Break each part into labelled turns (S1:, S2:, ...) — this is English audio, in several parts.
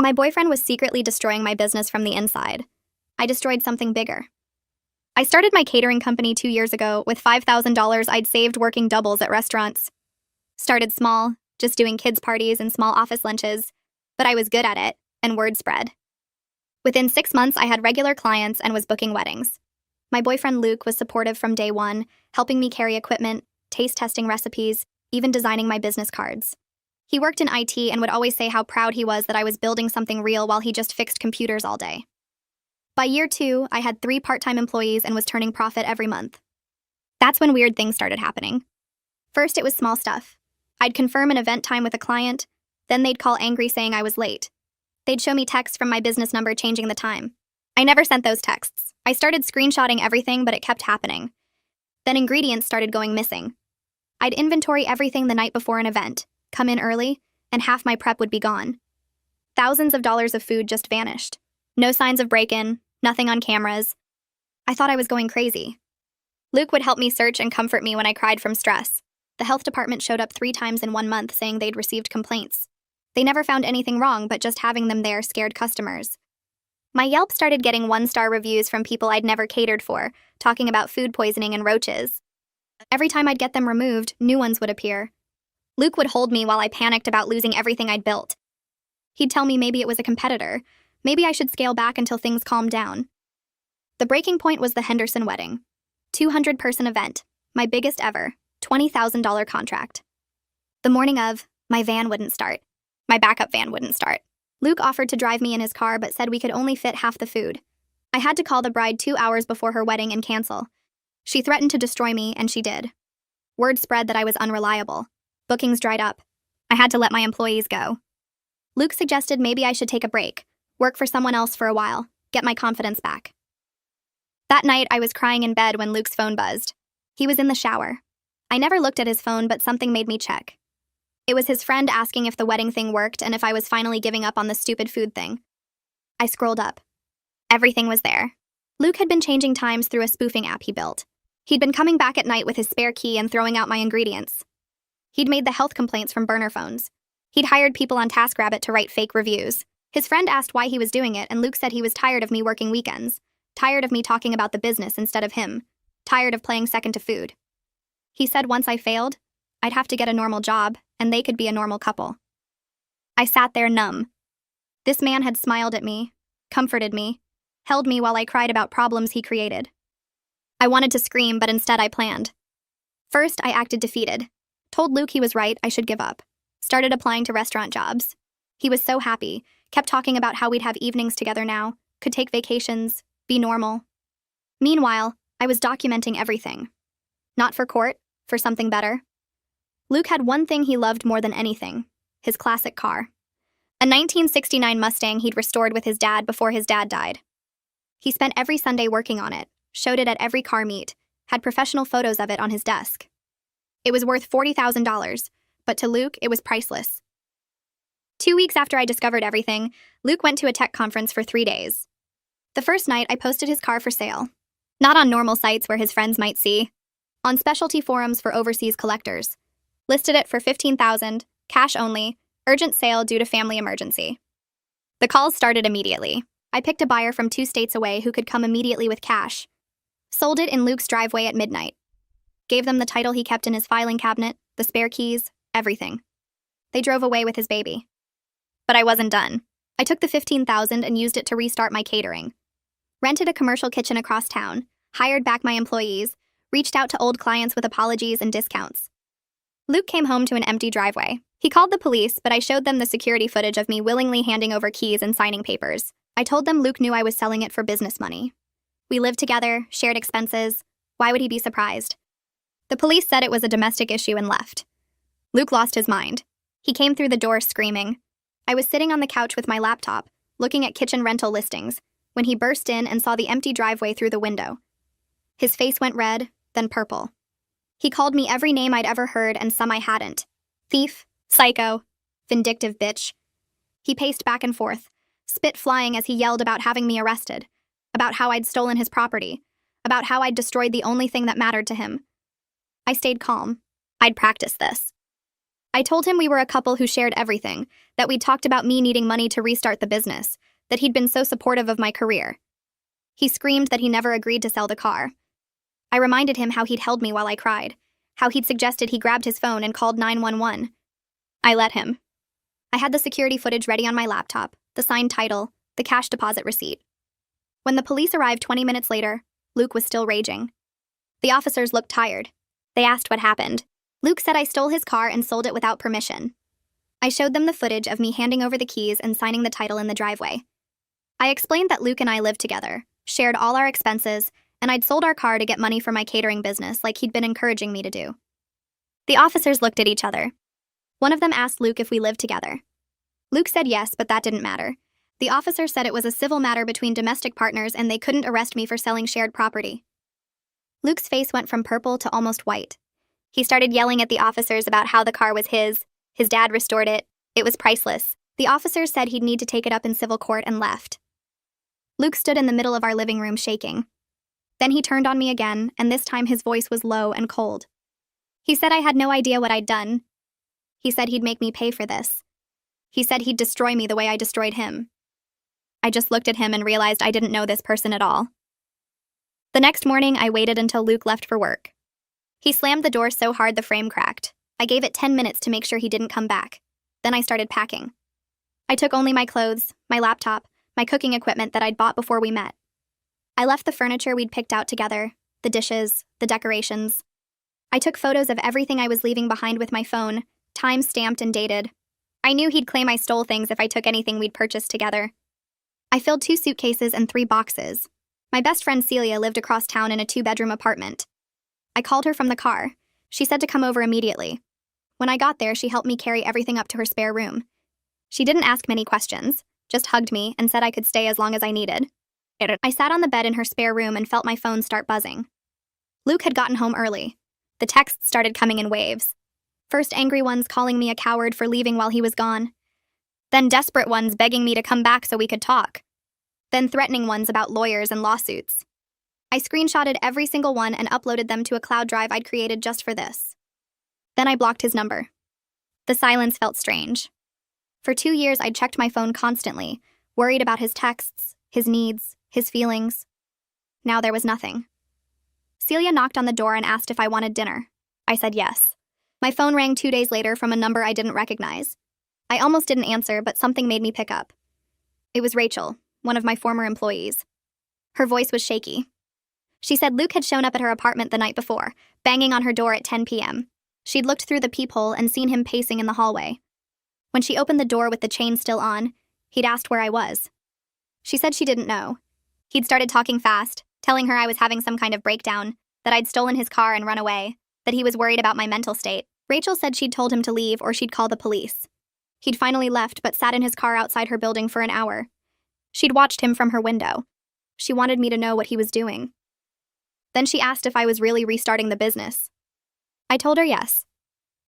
S1: My boyfriend was secretly destroying my business from the inside. I destroyed something bigger. I started my catering company 2 years ago with $5,000 I'd saved working doubles at restaurants. Started small, just doing kids' parties and small office lunches, but I was good at it, and word spread. Within 6 months, I had regular clients and was booking weddings. My boyfriend Luke was supportive from day one, helping me carry equipment, taste testing recipes, even designing my business cards. He worked in IT and would always say how proud he was that I was building something real while he just fixed computers all day. By year 2, I had 3 part-time employees and was turning profit every month. That's when weird things started happening. First, it was small stuff. I'd confirm an event time with a client, then they'd call angry saying I was late. They'd show me texts from my business number changing the time. I never sent those texts. I started screenshotting everything, but it kept happening. Then ingredients started going missing. I'd inventory everything the night before an event, come in early, and half my prep would be gone. Thousands of dollars of food just vanished. No signs of break-in, nothing on cameras. I thought I was going crazy. Luke would help me search and comfort me when I cried from stress. The health department showed up 3 times in 1 month saying they'd received complaints. They never found anything wrong, but just having them there scared customers. My Yelp started getting 1-star reviews from people I'd never catered for, talking about food poisoning and roaches. Every time I'd get them removed, new ones would appear. Luke would hold me while I panicked about losing everything I'd built. He'd tell me maybe it was a competitor. Maybe I should scale back until things calmed down. The breaking point was the Henderson wedding. 200-person event, my biggest ever, $20,000 contract. The morning of, my van wouldn't start. My backup van wouldn't start. Luke offered to drive me in his car but said we could only fit half the food. I had to call the bride 2 hours before her wedding and cancel. She threatened to destroy me, and she did. Word spread that I was unreliable. Bookings dried up. I had to let my employees go. Luke suggested maybe I should take a break, work for someone else for a while, get my confidence back. That night, I was crying in bed when Luke's phone buzzed. He was in the shower. I never looked at his phone, but something made me check. It was his friend asking if the wedding thing worked and if I was finally giving up on the stupid food thing. I scrolled up. Everything was there. Luke had been changing times through a spoofing app he built. He'd been coming back at night with his spare key and throwing out my ingredients. He'd made the health complaints from burner phones. He'd hired people on TaskRabbit to write fake reviews. His friend asked why he was doing it, and Luke said he was tired of me working weekends, tired of me talking about the business instead of him, tired of playing second to food. He said once I failed, I'd have to get a normal job, and they could be a normal couple. I sat there numb. This man had smiled at me, comforted me, held me while I cried about problems he created. I wanted to scream, but instead I planned. First, I acted defeated. Told Luke he was right, I should give up. Started applying to restaurant jobs. He was so happy, kept talking about how we'd have evenings together now, could take vacations, be normal. Meanwhile, I was documenting everything. Not for court, for something better. Luke had one thing he loved more than anything, his classic car. A 1969 Mustang he'd restored with his dad before his dad died. He spent every Sunday working on it, showed it at every car meet, had professional photos of it on his desk. It was worth $40,000, but to Luke, it was priceless. 2 weeks after I discovered everything, Luke went to a tech conference for 3 days. The first night, I posted his car for sale. Not on normal sites where his friends might see. On specialty forums for overseas collectors. Listed it for $15,000, cash only, urgent sale due to family emergency. The calls started immediately. I picked a buyer from 2 states away who could come immediately with cash. Sold it in Luke's driveway at midnight. Gave them the title he kept in his filing cabinet, the spare keys, everything. They drove away with his baby. But I wasn't done. I took the $15,000 and used it to restart my catering. Rented a commercial kitchen across town, hired back my employees, reached out to old clients with apologies and discounts. Luke came home to an empty driveway. He called the police, but I showed them the security footage of me willingly handing over keys and signing papers. I told them Luke knew I was selling it for business money. We lived together, shared expenses. Why would he be surprised? The police said it was a domestic issue and left. Luke lost his mind. He came through the door screaming. I was sitting on the couch with my laptop, looking at kitchen rental listings, when he burst in and saw the empty driveway through the window. His face went red, then purple. He called me every name I'd ever heard and some I hadn't. Thief, psycho, vindictive bitch. He paced back and forth, spit flying as he yelled about having me arrested, about how I'd stolen his property, about how I'd destroyed the only thing that mattered to him. I stayed calm. I'd practiced this. I told him we were a couple who shared everything, that we'd talked about me needing money to restart the business, that he'd been so supportive of my career. He screamed that he never agreed to sell the car. I reminded him how he'd held me while I cried, how he'd suggested he grabbed his phone and called 911. I let him. I had the security footage ready on my laptop, the signed title, the cash deposit receipt. When the police arrived 20 minutes later, Luke was still raging. The officers looked tired. They asked what happened. Luke said I stole his car and sold it without permission. I showed them the footage of me handing over the keys and signing the title in the driveway. I explained that Luke and I lived together, shared all our expenses, and I'd sold our car to get money for my catering business like he'd been encouraging me to do. The officers looked at each other. One of them asked Luke if we lived together. Luke said yes, but that didn't matter. The officer said it was a civil matter between domestic partners and they couldn't arrest me for selling shared property. Luke's face went from purple to almost white. He started yelling at the officers about how the car was his dad restored it was priceless. The officers said he'd need to take it up in civil court and left. Luke stood in the middle of our living room shaking. Then he turned on me again, and this time his voice was low and cold. He said I had no idea what I'd done. He said he'd make me pay for this. He said he'd destroy me the way I destroyed him. I just looked at him and realized I didn't know this person at all. The next morning, I waited until Luke left for work. He slammed the door so hard the frame cracked. I gave it 10 minutes to make sure he didn't come back. Then I started packing. I took only my clothes, my laptop, my cooking equipment that I'd bought before we met. I left the furniture we'd picked out together, the dishes, the decorations. I took photos of everything I was leaving behind with my phone, time-stamped and dated. I knew he'd claim I stole things if I took anything we'd purchased together. I filled 2 suitcases and 3 boxes. My best friend Celia lived across town in a 2-bedroom apartment. I called her from the car. She said to come over immediately. When I got there, she helped me carry everything up to her spare room. She didn't ask many questions, just hugged me and said I could stay as long as I needed. I sat on the bed in her spare room and felt my phone start buzzing. Luke had gotten home early. The texts started coming in waves. First angry ones calling me a coward for leaving while he was gone. Then desperate ones begging me to come back so we could talk. Then threatening ones about lawyers and lawsuits. I screenshotted every single one and uploaded them to a cloud drive I'd created just for this. Then I blocked his number. The silence felt strange. For 2 years, I'd checked my phone constantly, worried about his texts, his needs, his feelings. Now there was nothing. Celia knocked on the door and asked if I wanted dinner. I said yes. My phone rang 2 days later from a number I didn't recognize. I almost didn't answer, but something made me pick up. It was Rachel, one of my former employees. Her voice was shaky. She said Luke had shown up at her apartment the night before, banging on her door at 10 p.m. She'd looked through the peephole and seen him pacing in the hallway. When she opened the door with the chain still on, he'd asked where I was. She said she didn't know. He'd started talking fast, telling her I was having some kind of breakdown, that I'd stolen his car and run away, that he was worried about my mental state. Rachel said she'd told him to leave or she'd call the police. He'd finally left but sat in his car outside her building for an hour. She'd watched him from her window. She wanted me to know what he was doing. Then she asked if I was really restarting the business. I told her yes.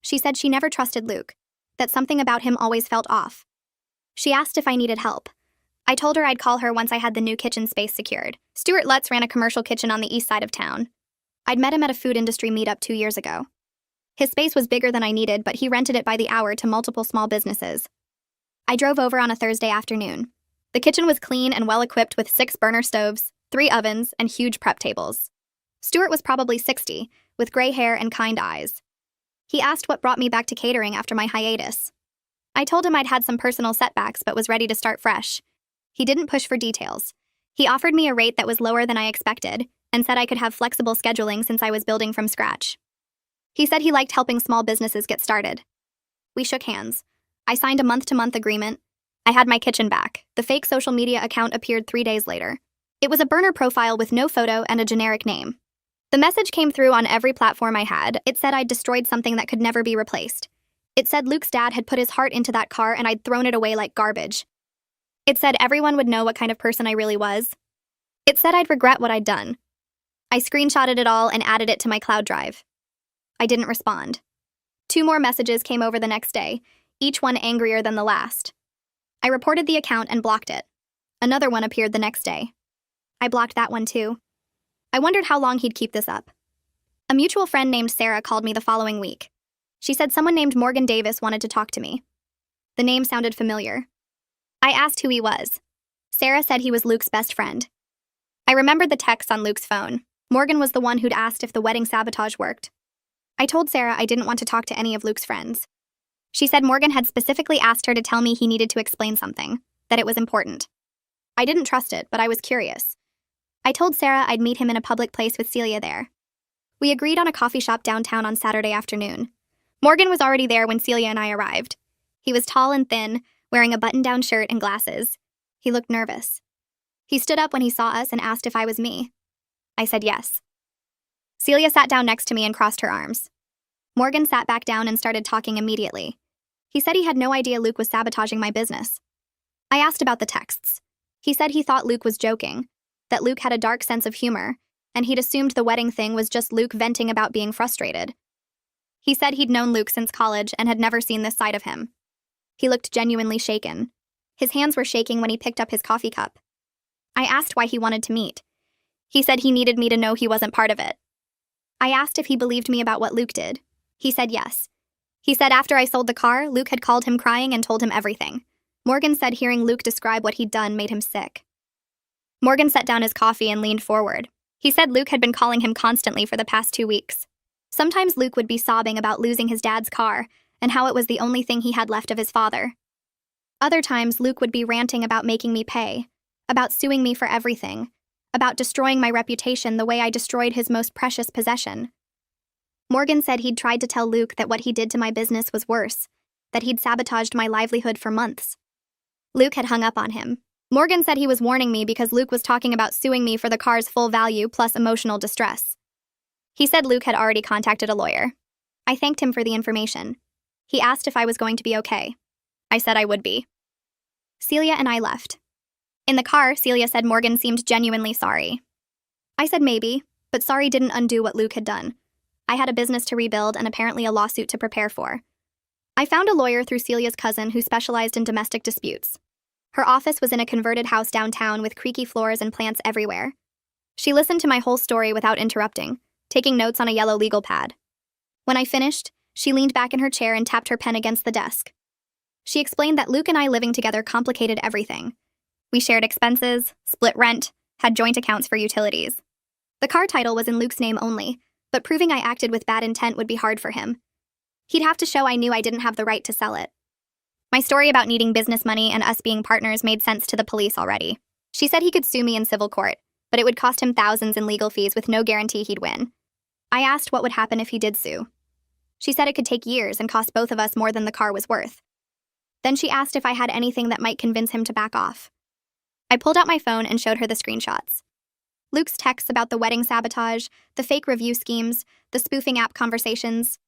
S1: She said she never trusted Luke, that something about him always felt off. She asked if I needed help. I told her I'd call her once I had the new kitchen space secured. Stuart Lutz ran a commercial kitchen on the east side of town. I'd met him at a food industry meetup 2 years ago. His space was bigger than I needed, but he rented it by the hour to multiple small businesses. I drove over on a Thursday afternoon. The kitchen was clean and well-equipped with 6 burner stoves, 3 ovens, and huge prep tables. Stuart was probably 60, with gray hair and kind eyes. He asked what brought me back to catering after my hiatus. I told him I'd had some personal setbacks but was ready to start fresh. He didn't push for details. He offered me a rate that was lower than I expected and said I could have flexible scheduling since I was building from scratch. He said he liked helping small businesses get started. We shook hands. I signed a month-to-month agreement. I had my kitchen back. The fake social media account appeared 3 days later. It was a burner profile with no photo and a generic name. The message came through on every platform I had. It said I'd destroyed something that could never be replaced. It said Luke's dad had put his heart into that car and I'd thrown it away like garbage. It said everyone would know what kind of person I really was. It said I'd regret what I'd done. I screenshotted it all and added it to my cloud drive. I didn't respond. 2 more messages came over the next day, each one angrier than the last. I reported the account and blocked it. Another one appeared the next day. I blocked that one too. I wondered how long he'd keep this up. A mutual friend named Sarah called me the following week. She said someone named Morgan Davis wanted to talk to me. The name sounded familiar. I asked who he was. Sarah said he was Luke's best friend. I remembered the texts on Luke's phone. Morgan was the one who'd asked if the wedding sabotage worked. I told Sarah I didn't want to talk to any of Luke's friends. She said Morgan had specifically asked her to tell me he needed to explain something, that it was important. I didn't trust it, but I was curious. I told Sarah I'd meet him in a public place with Celia there. We agreed on a coffee shop downtown on Saturday afternoon. Morgan was already there when Celia and I arrived. He was tall and thin, wearing a button-down shirt and glasses. He looked nervous. He stood up when he saw us and asked if I was me. I said yes. Celia sat down next to me and crossed her arms. Morgan sat back down and started talking immediately. He said he had no idea Luke was sabotaging my business. I asked about the texts. He said he thought Luke was joking, that Luke had a dark sense of humor, and he'd assumed the wedding thing was just Luke venting about being frustrated. He said he'd known Luke since college and had never seen this side of him. He looked genuinely shaken. His hands were shaking when he picked up his coffee cup. I asked why he wanted to meet. He said he needed me to know he wasn't part of it. I asked if he believed me about what Luke did. He said yes. He said after I sold the car, Luke had called him crying and told him everything. Morgan said hearing Luke describe what he'd done made him sick. Morgan set down his coffee and leaned forward. He said Luke had been calling him constantly for the past 2 weeks. Sometimes Luke would be sobbing about losing his dad's car and how it was the only thing he had left of his father. Other times, Luke would be ranting about making me pay, about suing me for everything, about destroying my reputation the way I destroyed his most precious possession. Morgan said he'd tried to tell Luke that what he did to my business was worse, that he'd sabotaged my livelihood for months. Luke had hung up on him. Morgan said he was warning me because Luke was talking about suing me for the car's full value plus emotional distress. He said Luke had already contacted a lawyer. I thanked him for the information. He asked if I was going to be okay. I said I would be. Celia and I left. In the car, Celia said Morgan seemed genuinely sorry. I said maybe, but sorry didn't undo what Luke had done. I had a business to rebuild and apparently a lawsuit to prepare for. I found a lawyer through Celia's cousin who specialized in domestic disputes. Her office was in a converted house downtown with creaky floors and plants everywhere. She listened to my whole story without interrupting, taking notes on a yellow legal pad. When I finished, she leaned back in her chair and tapped her pen against the desk. She explained that Luke and I living together complicated everything. We shared expenses, split rent, had joint accounts for utilities. The car title was in Luke's name only, but proving I acted with bad intent would be hard for him. He'd have to show I knew I didn't have the right to sell it. My story about needing business money and us being partners made sense to the police already. She said he could sue me in civil court, but it would cost him thousands in legal fees with no guarantee he'd win. I asked what would happen if he did sue. She said it could take years and cost both of us more than the car was worth. Then she asked if I had anything that might convince him to back off. I pulled out my phone and showed her the screenshots. Luke's texts about the wedding sabotage, the fake review schemes, the spoofing app conversations.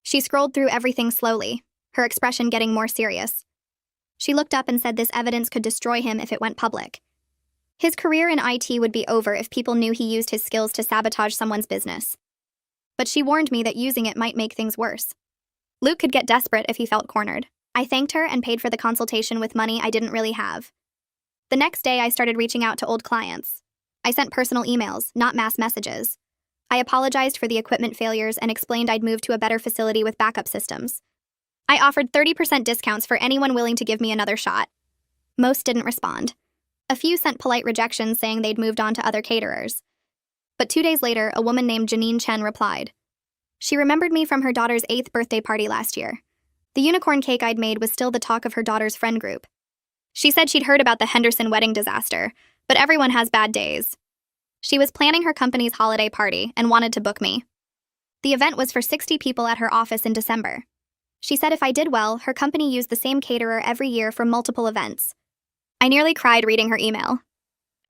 S1: She scrolled through everything slowly, her expression getting more serious. She looked up and said this evidence could destroy him if it went public. His career in IT would be over if people knew he used his skills to sabotage someone's business. But she warned me that using it might make things worse. Luke could get desperate if he felt cornered. I thanked her and paid for the consultation with money I didn't really have. The next day, I started reaching out to old clients. I sent personal emails, not mass messages. I apologized for the equipment failures and explained I'd moved to a better facility with backup systems. I offered 30% discounts for anyone willing to give me another shot. Most didn't respond. A few sent polite rejections saying they'd moved on to other caterers. But 2 days later, a woman named Janine Chen replied. She remembered me from her daughter's 8th birthday party last year. The unicorn cake I'd made was still the talk of her daughter's friend group. She said she'd heard about the Henderson wedding disaster, but everyone has bad days. She was planning her company's holiday party and wanted to book me. The event was for 60 people at her office in December. She said if I did well, her company used the same caterer every year for multiple events. I nearly cried reading her email.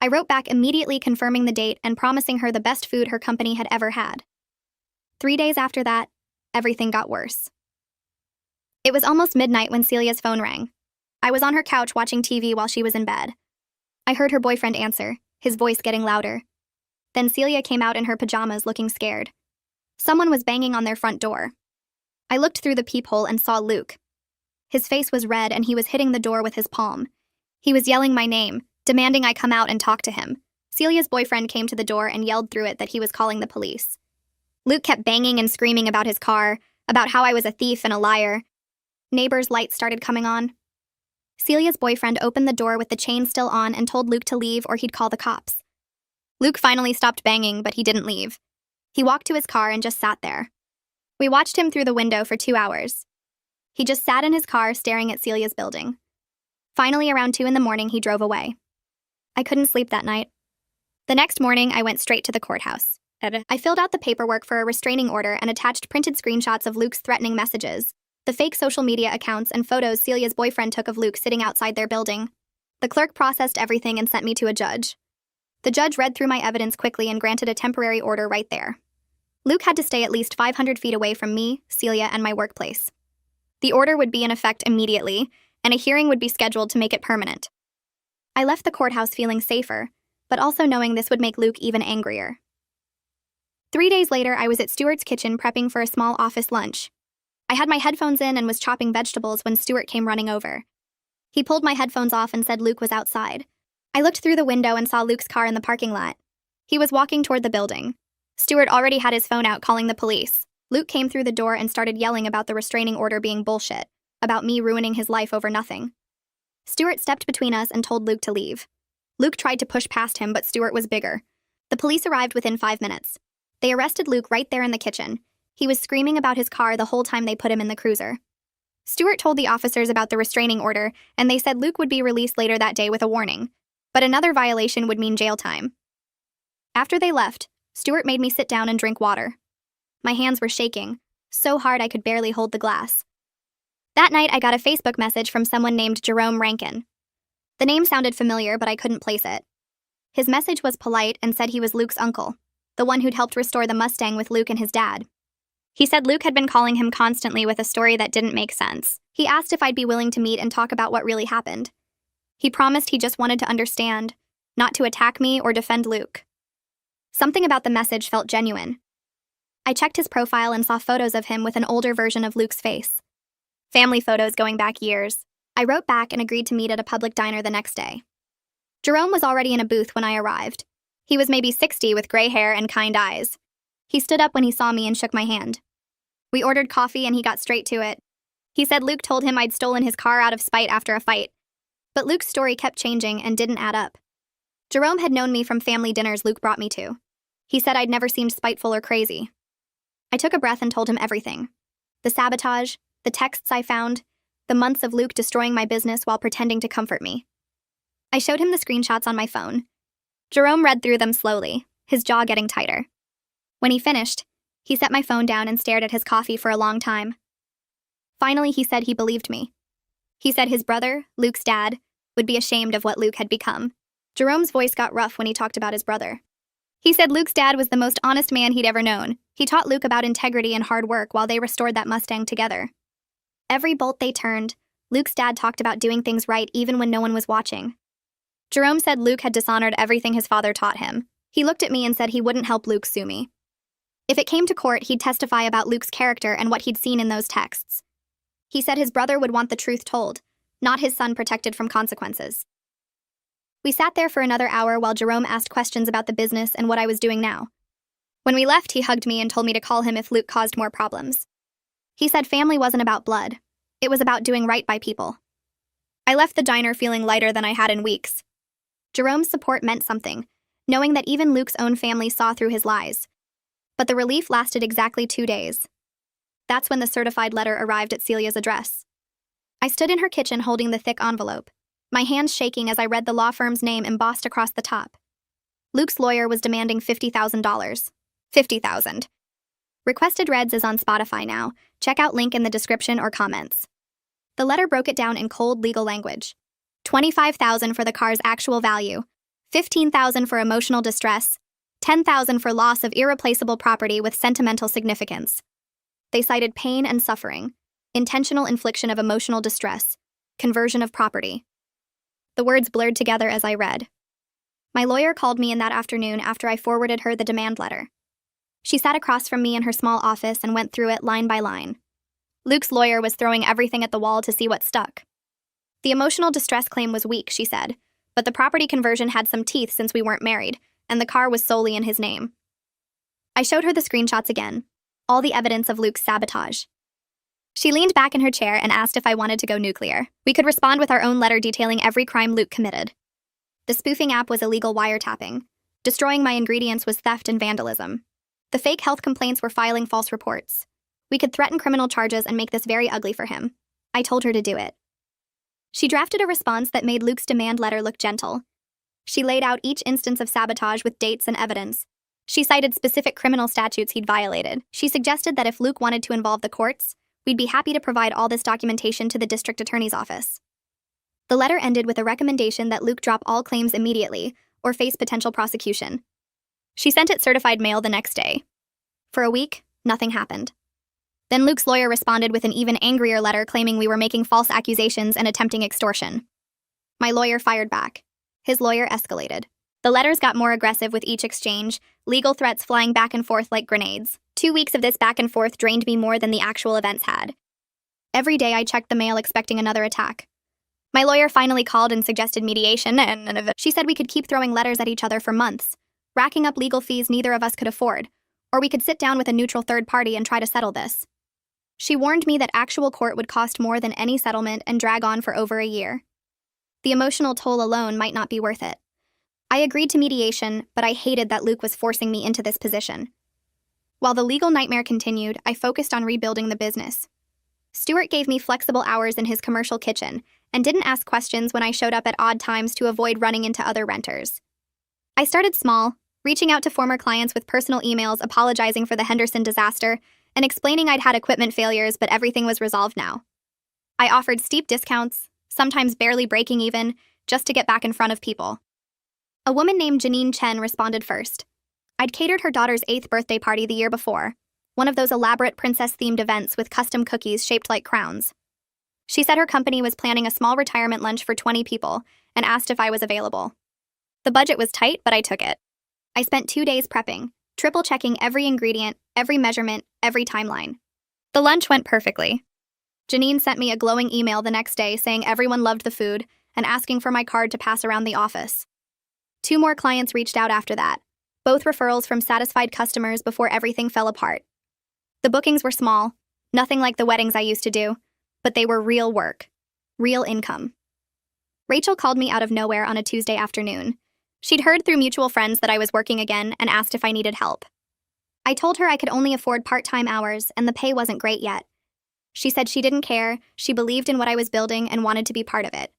S1: I wrote back immediately confirming the date and promising her the best food her company had ever had. 3 days after that, everything got worse. It was almost midnight when Celia's phone rang. I was on her couch watching TV while she was in bed. I heard her boyfriend answer, his voice getting louder. Then Celia came out in her pajamas looking scared. Someone was banging on their front door. I looked through the peephole and saw Luke. His face was red and he was hitting the door with his palm. He was yelling my name, demanding I come out and talk to him. Celia's boyfriend came to the door and yelled through it that he was calling the police. Luke kept banging and screaming about his car, about how I was a thief and a liar. Neighbors' lights started coming on. Celia's boyfriend opened the door with the chain still on and told Luke to leave or he'd call the cops. Luke finally stopped banging, but he didn't leave. He walked to his car and just sat there. We watched him through the window for 2 hours. He just sat in his car staring at Celia's building. Finally, around 2 in the morning, he drove away. I couldn't sleep that night. The next morning, I went straight to the courthouse. I filled out the paperwork for a restraining order and attached printed screenshots of Luke's threatening messages, the fake social media accounts, and photos Celia's boyfriend took of Luke sitting outside their building. The clerk processed everything and sent me to a judge. The judge read through my evidence quickly and granted a temporary order right there. Luke had to stay at least 500 feet away from me, Celia, and my workplace. The order would be in effect immediately, and a hearing would be scheduled to make it permanent. I left the courthouse feeling safer, but also knowing this would make Luke even angrier. 3 days later, I was at Stuart's kitchen prepping for a small office lunch. I had my headphones in and was chopping vegetables when Stuart came running over. He pulled my headphones off and said Luke was outside. I looked through the window and saw Luke's car in the parking lot. He was walking toward the building. Stuart already had his phone out calling the police. Luke came through the door and started yelling about the restraining order being bullshit, about me ruining his life over nothing. Stuart stepped between us and told Luke to leave. Luke tried to push past him, but Stuart was bigger. The police arrived within 5 minutes. They arrested Luke right there in the kitchen. He was screaming about his car the whole time they put him in the cruiser. Stuart told the officers about the restraining order, and they said Luke would be released later that day with a warning, but another violation would mean jail time. After they left, Stuart made me sit down and drink water. My hands were shaking, so hard I could barely hold the glass. That night, I got a Facebook message from someone named Jerome Rankin. The name sounded familiar, but I couldn't place it. His message was polite and said he was Luke's uncle, the one who'd helped restore the Mustang with Luke and his dad. He said Luke had been calling him constantly with a story that didn't make sense. He asked if I'd be willing to meet and talk about what really happened. He promised he just wanted to understand, not to attack me or defend Luke. Something about the message felt genuine. I checked his profile and saw photos of him with an older version of Luke's face. Family photos going back years. I wrote back and agreed to meet at a public diner the next day. Jerome was already in a booth when I arrived. He was maybe 60 with gray hair and kind eyes. He stood up when he saw me and shook my hand. We ordered coffee and he got straight to it. He said Luke told him I'd stolen his car out of spite after a fight. But Luke's story kept changing and didn't add up. Jerome had known me from family dinners Luke brought me to. He said I'd never seemed spiteful or crazy. I took a breath and told him everything. The sabotage, the texts I found, the months of Luke destroying my business while pretending to comfort me. I showed him the screenshots on my phone. Jerome read through them slowly, his jaw getting tighter. When he finished, he set my phone down and stared at his coffee for a long time. Finally, he said he believed me. He said his brother, Luke's dad, would be ashamed of what Luke had become. Jerome's voice got rough when he talked about his brother. He said Luke's dad was the most honest man he'd ever known. He taught Luke about integrity and hard work while they restored that Mustang together. Every bolt they turned, Luke's dad talked about doing things right even when no one was watching. Jerome said Luke had dishonored everything his father taught him. He looked at me and said he wouldn't help Luke sue me. If it came to court, he'd testify about Luke's character and what he'd seen in those texts. He said his brother would want the truth told, not his son protected from consequences. We sat there for another hour while Jerome asked questions about the business and what I was doing now. When we left, he hugged me and told me to call him if Luke caused more problems. He said family wasn't about blood. It was about doing right by people. I left the diner feeling lighter than I had in weeks. Jerome's support meant something, knowing that even Luke's own family saw through his lies. But the relief lasted exactly 2 days. That's when the certified letter arrived at Celia's address. I stood in her kitchen holding the thick envelope, my hands shaking as I read the law firm's name embossed across the top. Luke's lawyer was demanding $50,000. $50,000. Requested Reds is on Spotify now. Check out link in the description or comments. The letter broke it down in cold legal language. $25,000 for the car's actual value, $15,000 for emotional distress, $10,000 for loss of irreplaceable property with sentimental significance. They cited pain and suffering, intentional infliction of emotional distress, conversion of property. The words blurred together as I read. My lawyer called me in that afternoon after I forwarded her the demand letter. She sat across from me in her small office and went through it line by line. Luke's lawyer was throwing everything at the wall to see what stuck. The emotional distress claim was weak, she said, but the property conversion had some teeth since we weren't married, and the car was solely in his name. I showed her the screenshots again, all the evidence of Luke's sabotage. She leaned back in her chair and asked if I wanted to go nuclear. We could respond with our own letter detailing every crime Luke committed. The spoofing app was illegal wiretapping. Destroying my ingredients was theft and vandalism. The fake health complaints were filing false reports. We could threaten criminal charges and make this very ugly for him. I told her to do it. She drafted a response that made Luke's demand letter look gentle. She laid out each instance of sabotage with dates and evidence. She cited specific criminal statutes he'd violated. She suggested that if Luke wanted to involve the courts, we'd be happy to provide all this documentation to the district attorney's office. The letter ended with a recommendation that Luke drop all claims immediately or face potential prosecution. She sent it certified mail the next day. For a week, nothing happened. Then Luke's lawyer responded with an even angrier letter claiming we were making false accusations and attempting extortion. My lawyer fired back. His lawyer escalated. The letters got more aggressive with each exchange, legal threats flying back and forth like grenades. 2 weeks of this back and forth drained me more than the actual events had. Every day I checked the mail expecting another attack. My lawyer finally called and suggested mediation, and she said we could keep throwing letters at each other for months, racking up legal fees neither of us could afford, or we could sit down with a neutral third party and try to settle this. She warned me that actual court would cost more than any settlement and drag on for over a year. The emotional toll alone might not be worth it. I agreed to mediation, but I hated that Luke was forcing me into this position. While the legal nightmare continued, I focused on rebuilding the business. Stuart gave me flexible hours in his commercial kitchen and didn't ask questions when I showed up at odd times to avoid running into other renters. I started small, reaching out to former clients with personal emails apologizing for the Henderson disaster and explaining I'd had equipment failures but everything was resolved now. I offered steep discounts, sometimes barely breaking even, just to get back in front of people. A woman named Janine Chen responded first. I'd catered her daughter's 8th birthday party the year before, one of those elaborate princess-themed events with custom cookies shaped like crowns. She said her company was planning a small retirement lunch for 20 people and asked if I was available. The budget was tight, but I took it. I spent 2 days prepping, triple-checking every ingredient, every measurement, every timeline. The lunch went perfectly. Janine sent me a glowing email the next day saying everyone loved the food and asking for my card to pass around the office. 2 more clients reached out after that, both referrals from satisfied customers before everything fell apart. The bookings were small, nothing like the weddings I used to do, but they were real work, real income. Rachel called me out of nowhere on a Tuesday afternoon. She'd heard through mutual friends that I was working again and asked if I needed help. I told her I could only afford part-time hours and the pay wasn't great yet. She said she didn't care, she believed in what I was building and wanted to be part of it.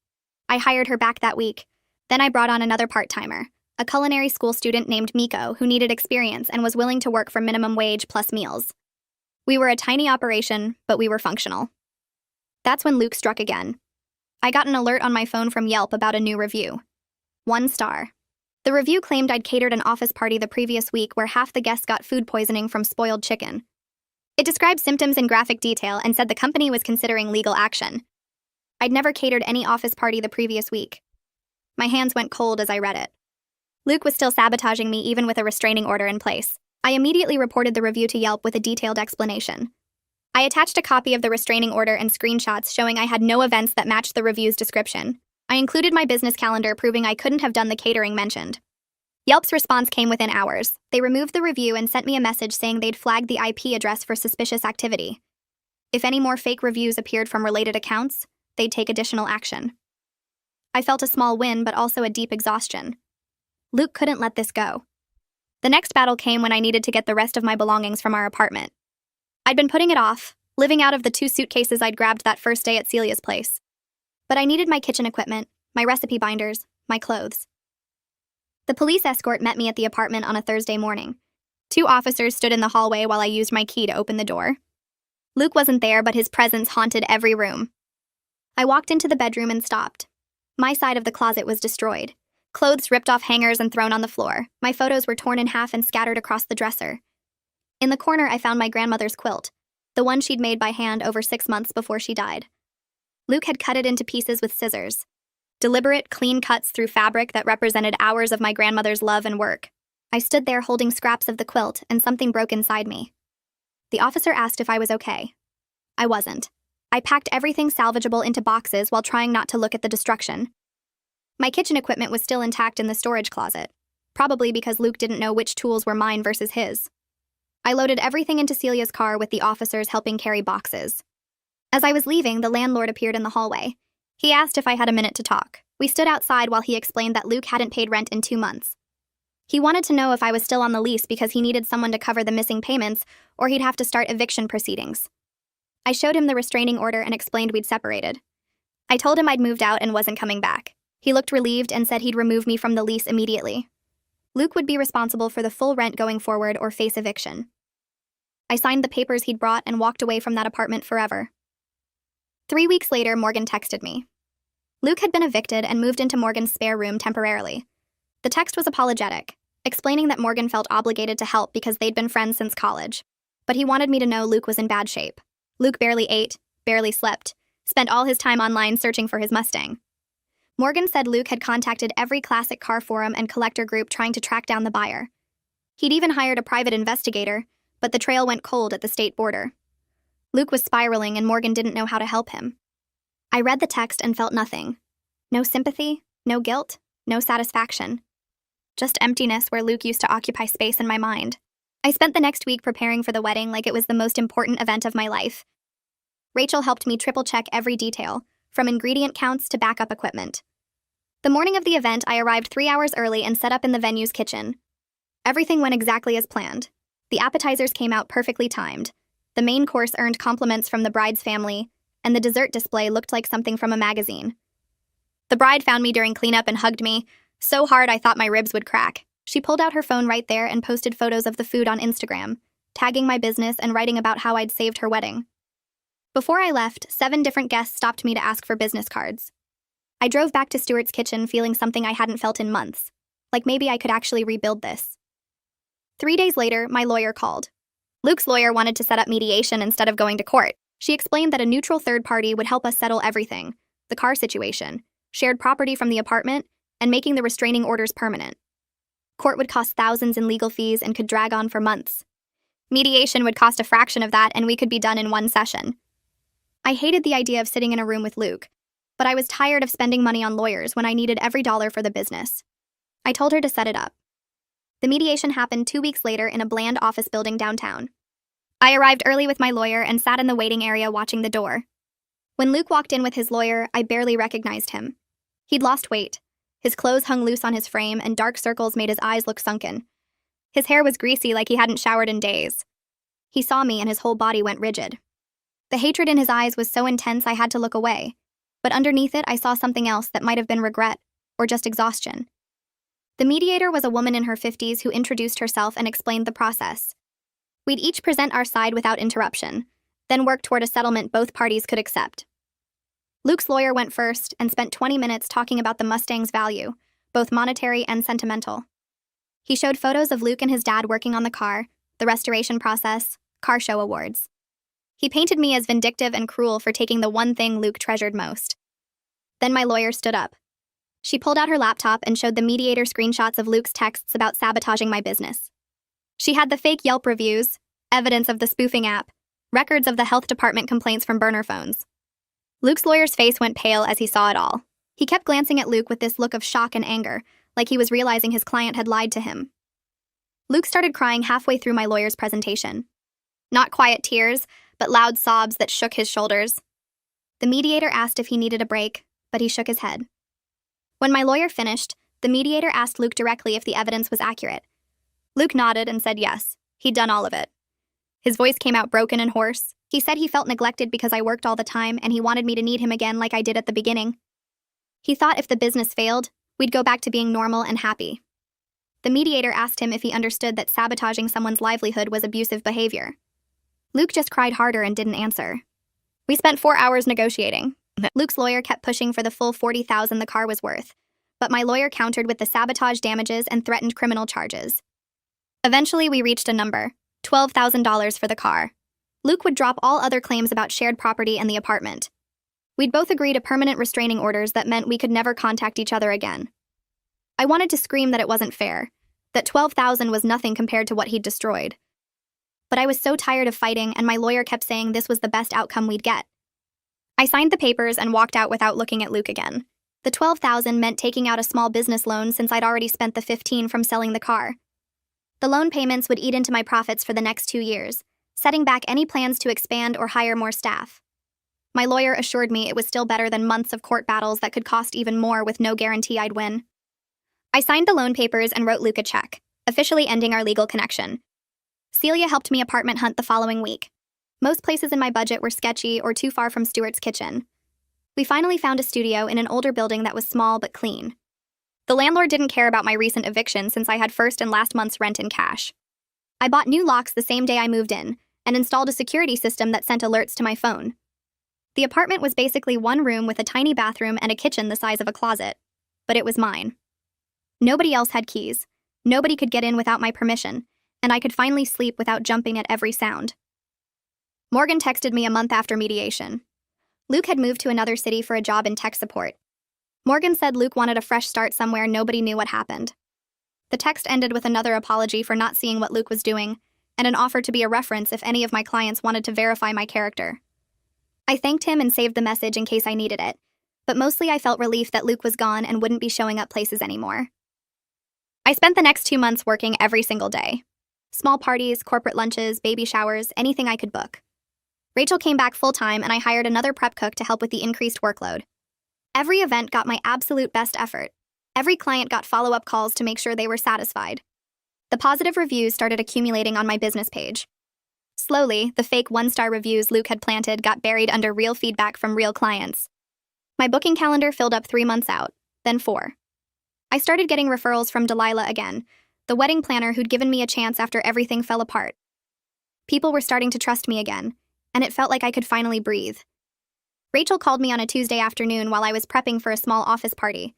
S1: I hired her back that week. Then I brought on another part-timer, a culinary school student named Miko who needed experience and was willing to work for minimum wage plus meals. We were a tiny operation, but we were functional. That's when Luke struck again. I got an alert on my phone from Yelp about a new review. 1 star. The review claimed I'd catered an office party the previous week where half the guests got food poisoning from spoiled chicken. It described symptoms in graphic detail and said the company was considering legal action. I'd never catered any office party the previous week. My hands went cold as I read it. Luke was still sabotaging me even with a restraining order in place. I immediately reported the review to Yelp with a detailed explanation. I attached a copy of the restraining order and screenshots showing I had no events that matched the review's description. I included my business calendar proving I couldn't have done the catering mentioned. Yelp's response came within hours. They removed the review and sent me a message saying they'd flagged the IP address for suspicious activity. If any more fake reviews appeared from related accounts, they'd take additional action. I felt a small win, but also a deep exhaustion. Luke couldn't let this go. The next battle came when I needed to get the rest of my belongings from our apartment. I'd been putting it off, living out of the 2 suitcases I'd grabbed that first day at Celia's place. But I needed my kitchen equipment, my recipe binders, my clothes. The police escort met me at the apartment on a Thursday morning. 2 officers stood in the hallway while I used my key to open the door. Luke wasn't there, but his presence haunted every room. I walked into the bedroom and stopped. My side of the closet was destroyed. Clothes ripped off hangers and thrown on the floor. My photos were torn in half and scattered across the dresser. In the corner, I found my grandmother's quilt, the one she'd made by hand over 6 months before she died. Luke had cut it into pieces with scissors. Deliberate, clean cuts through fabric that represented hours of my grandmother's love and work. I stood there holding scraps of the quilt, and something broke inside me. The officer asked if I was okay. I wasn't. I packed everything salvageable into boxes while trying not to look at the destruction. My kitchen equipment was still intact in the storage closet, probably because Luke didn't know which tools were mine versus his. I loaded everything into Celia's car with the officers helping carry boxes. As I was leaving, the landlord appeared in the hallway. He asked if I had a minute to talk. We stood outside while he explained that Luke hadn't paid rent in 2 months. He wanted to know if I was still on the lease because he needed someone to cover the missing payments, or he'd have to start eviction proceedings. I showed him the restraining order and explained we'd separated. I told him I'd moved out and wasn't coming back. He looked relieved and said he'd remove me from the lease immediately. Luke would be responsible for the full rent going forward or face eviction. I signed the papers he'd brought and walked away from that apartment forever. 3 weeks later, Morgan texted me. Luke had been evicted and moved into Morgan's spare room temporarily. The text was apologetic, explaining that Morgan felt obligated to help because they'd been friends since college. But he wanted me to know Luke was in bad shape. Luke barely ate, barely slept, spent all his time online searching for his Mustang. Morgan said Luke had contacted every classic car forum and collector group trying to track down the buyer. He'd even hired a private investigator, but the trail went cold at the state border. Luke was spiraling and Morgan didn't know how to help him. I read the text and felt nothing. No sympathy, no guilt, no satisfaction. Just emptiness where Luke used to occupy space in my mind. I spent the next week preparing for the wedding like it was the most important event of my life. Rachel helped me triple-check every detail, from ingredient counts to backup equipment. The morning of the event, I arrived 3 hours early and set up in the venue's kitchen. Everything went exactly as planned. The appetizers came out perfectly timed. The main course earned compliments from the bride's family, and the dessert display looked like something from a magazine. The bride found me during cleanup and hugged me, so hard I thought my ribs would crack. She pulled out her phone right there and posted photos of the food on Instagram, tagging my business and writing about how I'd saved her wedding. Before I left, 7 different guests stopped me to ask for business cards. I drove back to Stuart's kitchen feeling something I hadn't felt in months, like maybe I could actually rebuild this. 3 days later, my lawyer called. Luke's lawyer wanted to set up mediation instead of going to court. She explained that a neutral third party would help us settle everything: the car situation, shared property from the apartment, and making the restraining orders permanent. Court would cost thousands in legal fees and could drag on for months. Mediation would cost a fraction of that, and we could be done in one session. I hated the idea of sitting in a room with Luke, but I was tired of spending money on lawyers when I needed every dollar for the business. I told her to set it up. The mediation happened 2 weeks later in a bland office building downtown. I arrived early with my lawyer and sat in the waiting area watching the door. When Luke walked in with his lawyer, I barely recognized him. He'd lost weight. His clothes hung loose on his frame, and dark circles made his eyes look sunken. His hair was greasy like he hadn't showered in days. He saw me and his whole body went rigid. The hatred in his eyes was so intense I had to look away, but underneath it I saw something else that might have been regret, or just exhaustion. The mediator was a woman in her 50s who introduced herself and explained the process. We'd each present our side without interruption, then work toward a settlement both parties could accept. Luke's lawyer went first and spent 20 minutes talking about the Mustang's value, both monetary and sentimental. He showed photos of Luke and his dad working on the car, the restoration process, car show awards. He painted me as vindictive and cruel for taking the one thing Luke treasured most. Then my lawyer stood up. She pulled out her laptop and showed the mediator screenshots of Luke's texts about sabotaging my business. She had the fake Yelp reviews, evidence of the spoofing app, records of the health department complaints from burner phones. Luke's lawyer's face went pale as he saw it all. He kept glancing at Luke with this look of shock and anger, like he was realizing his client had lied to him. Luke started crying halfway through my lawyer's presentation. Not quiet tears, but loud sobs that shook his shoulders. The mediator asked if he needed a break, but he shook his head. When my lawyer finished, the mediator asked Luke directly if the evidence was accurate. Luke nodded and said yes, he'd done all of it. His voice came out broken and hoarse. He said he felt neglected because I worked all the time and he wanted me to need him again like I did at the beginning. He thought if the business failed, we'd go back to being normal and happy. The mediator asked him if he understood that sabotaging someone's livelihood was abusive behavior. Luke just cried harder and didn't answer. We spent 4 hours negotiating. Luke's lawyer kept pushing for the full $40,000 the car was worth, but my lawyer countered with the sabotage damages and threatened criminal charges. Eventually, we reached a number: $12,000 for the car. Luke would drop all other claims about shared property and the apartment. We'd both agree to permanent restraining orders that meant we could never contact each other again. I wanted to scream that it wasn't fair, that $12,000 was nothing compared to what he'd destroyed. But I was so tired of fighting, and my lawyer kept saying this was the best outcome we'd get. I signed the papers and walked out without looking at Luke again. The $12,000 meant taking out a small business loan since I'd already spent the $15,000 from selling the car. The loan payments would eat into my profits for the next 2 years, setting back any plans to expand or hire more staff. My lawyer assured me it was still better than months of court battles that could cost even more with no guarantee I'd win. I signed the loan papers and wrote Luke a check, officially ending our legal connection. Celia helped me apartment hunt the following week. Most places in my budget were sketchy or too far from Stuart's kitchen. We finally found a studio in an older building that was small but clean. The landlord didn't care about my recent eviction since I had first and last month's rent in cash. I bought new locks the same day I moved in and installed a security system that sent alerts to my phone. The apartment was basically one room with a tiny bathroom and a kitchen the size of a closet, but it was mine. Nobody else had keys. Nobody could get in without my permission, and I could finally sleep without jumping at every sound. Morgan texted me a month after mediation. Luke had moved to another city for a job in tech support. Morgan said Luke wanted a fresh start somewhere nobody knew what happened. The text ended with another apology for not seeing what Luke was doing, and an offer to be a reference if any of my clients wanted to verify my character. I thanked him and saved the message in case I needed it, but mostly I felt relief that Luke was gone and wouldn't be showing up places anymore. I spent the next 2 months working every single day. Small parties, corporate lunches, baby showers, anything I could book. Rachel came back full-time and I hired another prep cook to help with the increased workload. Every event got my absolute best effort. Every client got follow-up calls to make sure they were satisfied. The positive reviews started accumulating on my business page. Slowly, the fake 1-star reviews Luke had planted got buried under real feedback from real clients. My booking calendar filled up 3 months out, then 4. I started getting referrals from Delilah again, the wedding planner who'd given me a chance after everything fell apart. People were starting to trust me again, and it felt like I could finally breathe. Rachel called me on a Tuesday afternoon while I was prepping for a small office party.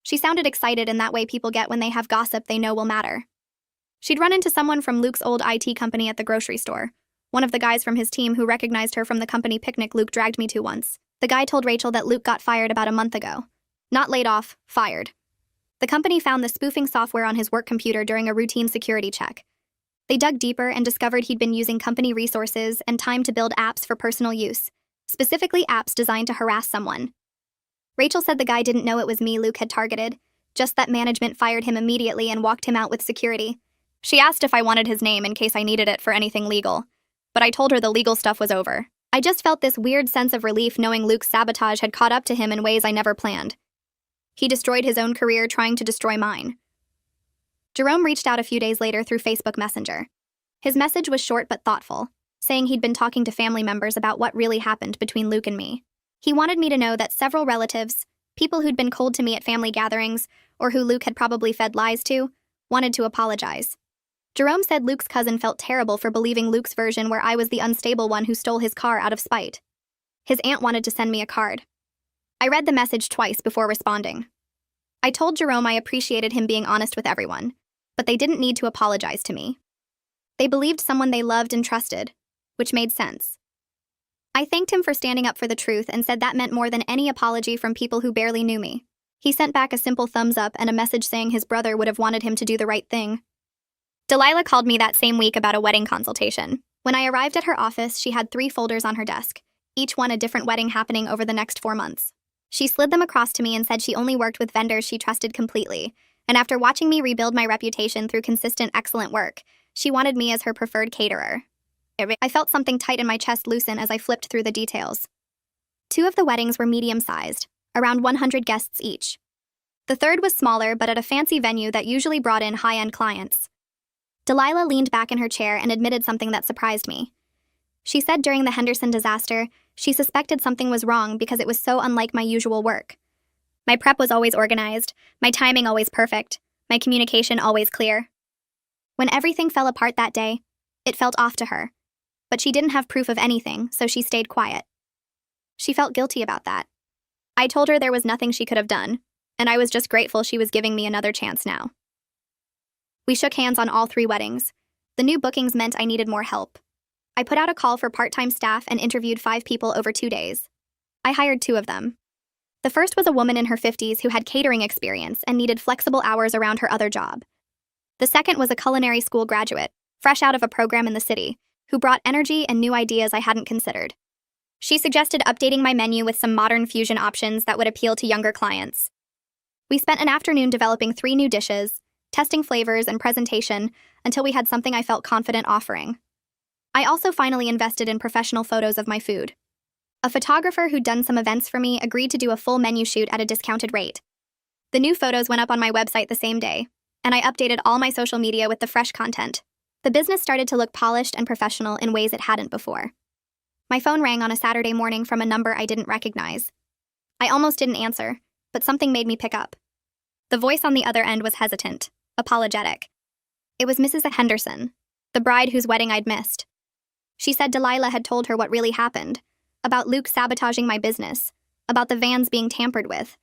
S1: She sounded excited in that way people get when they have gossip they know will matter. She'd run into someone from Luke's old IT company at the grocery store, one of the guys from his team who recognized her from the company picnic Luke dragged me to once. The guy told Rachel that Luke got fired about a month ago. Not laid off, fired. The company found the spoofing software on his work computer during a routine security check. They dug deeper and discovered he'd been using company resources and time to build apps for personal use, specifically apps designed to harass someone. Rachel said the guy didn't know it was me Luke had targeted, just that management fired him immediately and walked him out with security. She asked if I wanted his name in case I needed it for anything legal, but I told her the legal stuff was over. I just felt this weird sense of relief knowing Luke's sabotage had caught up to him in ways I never planned. He destroyed his own career trying to destroy mine. Jerome reached out a few days later through Facebook Messenger. His message was short but thoughtful, saying he'd been talking to family members about what really happened between Luke and me. He wanted me to know that several relatives, people who'd been cold to me at family gatherings, or who Luke had probably fed lies to, wanted to apologize. Jerome said Luke's cousin felt terrible for believing Luke's version where I was the unstable one who stole his car out of spite. His aunt wanted to send me a card. I read the message twice before responding. I told Jerome I appreciated him being honest with everyone, but they didn't need to apologize to me. They believed someone they loved and trusted, which made sense. I thanked him for standing up for the truth and said that meant more than any apology from people who barely knew me. He sent back a simple thumbs up and a message saying his brother would have wanted him to do the right thing. Delilah called me that same week about a wedding consultation. When I arrived at her office, she had 3 folders on her desk, each one a different wedding happening over the next 4 months. She slid them across to me and said she only worked with vendors she trusted completely, and after watching me rebuild my reputation through consistent, excellent work, she wanted me as her preferred caterer. I felt something tight in my chest loosen as I flipped through the details. 2 of the weddings were medium-sized, around 100 guests each. The third was smaller, but at a fancy venue that usually brought in high-end clients. Delilah leaned back in her chair and admitted something that surprised me. She said during the Henderson disaster, she suspected something was wrong because it was so unlike my usual work. My prep was always organized, my timing always perfect, my communication always clear. When everything fell apart that day, it felt off to her, but she didn't have proof of anything, so she stayed quiet. She felt guilty about that. I told her there was nothing she could have done, and I was just grateful she was giving me another chance now. We shook hands on all 3 weddings. The new bookings meant I needed more help. I put out a call for part-time staff and interviewed 5 people over 2 days. I hired 2 of them. The first was a woman in her 50s who had catering experience and needed flexible hours around her other job. The second was a culinary school graduate, fresh out of a program in the city, who brought energy and new ideas I hadn't considered. She suggested updating my menu with some modern fusion options that would appeal to younger clients. We spent an afternoon developing 3 new dishes, testing flavors and presentation until we had something I felt confident offering. I also finally invested in professional photos of my food. A photographer who'd done some events for me agreed to do a full menu shoot at a discounted rate. The new photos went up on my website the same day, and I updated all my social media with the fresh content. The business started to look polished and professional in ways it hadn't before. My phone rang on a Saturday morning from a number I didn't recognize. I almost didn't answer, but something made me pick up. The voice on the other end was hesitant, apologetic. It was Mrs. Henderson, the bride whose wedding I'd missed. She said Delilah had told her what really happened, about Luke sabotaging my business, about the vans being tampered with.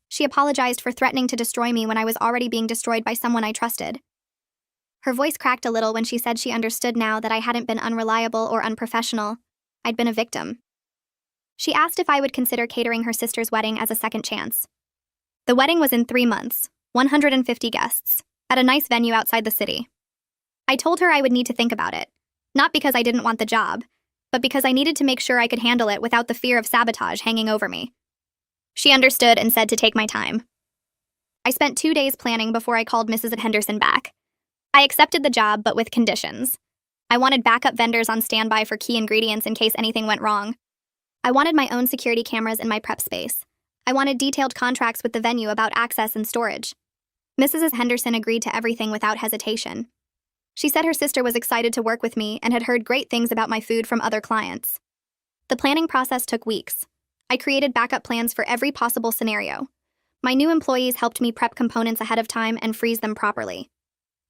S1: She apologized for threatening to destroy me when I was already being destroyed by someone I trusted. Her voice cracked a little when she said she understood now that I hadn't been unreliable or unprofessional. I'd been a victim. She asked if I would consider catering her sister's wedding as a second chance. The wedding was in 3 months, 150 guests, at a nice venue outside the city. I told her I would need to think about it, not because I didn't want the job, but because I needed to make sure I could handle it without the fear of sabotage hanging over me. She understood and said to take my time. I spent 2 days planning before I called Mrs. Henderson back. I accepted the job, but with conditions. I wanted backup vendors on standby for key ingredients in case anything went wrong. I wanted my own security cameras in my prep space. I wanted detailed contracts with the venue about access and storage. Mrs. Henderson agreed to everything without hesitation. She said her sister was excited to work with me and had heard great things about my food from other clients. The planning process took weeks. I created backup plans for every possible scenario. My new employees helped me prep components ahead of time and freeze them properly.